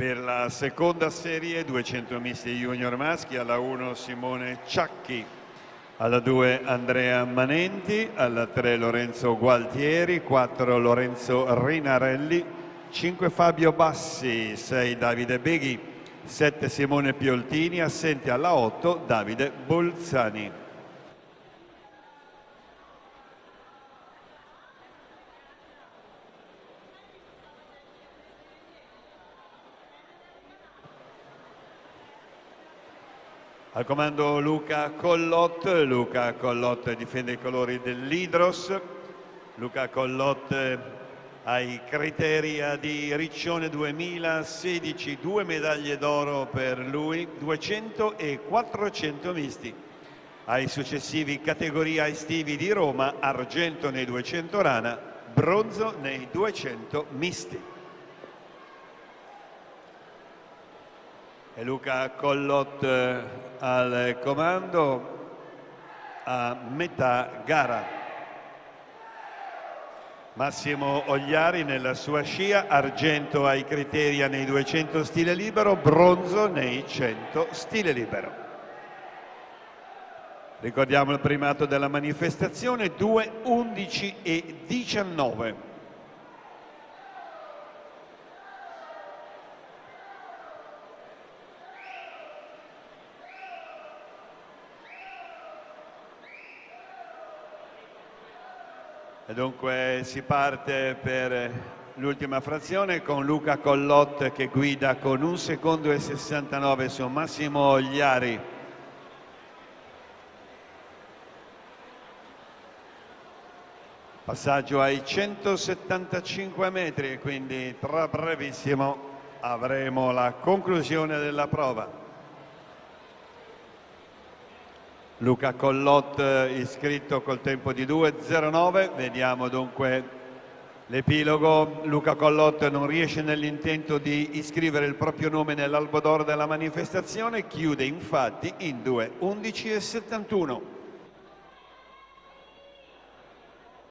Per la seconda serie 200 misti junior maschi, alla 1 Simone Ciacchi, alla 2 Andrea Manenti, alla 3 Lorenzo Gualtieri, 4 Lorenzo Rinarelli, 5 Fabio Bassi, 6 Davide Beghi, 7 Simone Pioltini, assente alla 8 Davide Bolzani. Al comando Luca Collot difende i colori dell'Idros. Luca Collot ai criteri di Riccione 2016, 2 medaglie d'oro per lui, 200 e 400 misti. Ai successivi categoria estivi di Roma, argento nei 200 rana, bronzo nei 200 misti. E Luca Collot al comando a metà gara. Massimo Ogliari nella sua scia, argento ai criteria nei 200 stile libero, bronzo nei 100 stile libero. Ricordiamo il primato della manifestazione, 2, 11 e 19. E dunque si parte per l'ultima frazione con Luca Collot che guida con 1 secondo e 69 su Massimo Ogliari. Passaggio ai 175 metri, quindi tra brevissimo avremo la conclusione della prova. Luca Collot iscritto col tempo di 2:09, vediamo dunque l'epilogo. Luca Collot non riesce nell'intento di iscrivere il proprio nome nell'albo d'oro della manifestazione, chiude infatti in 2:11 e 71.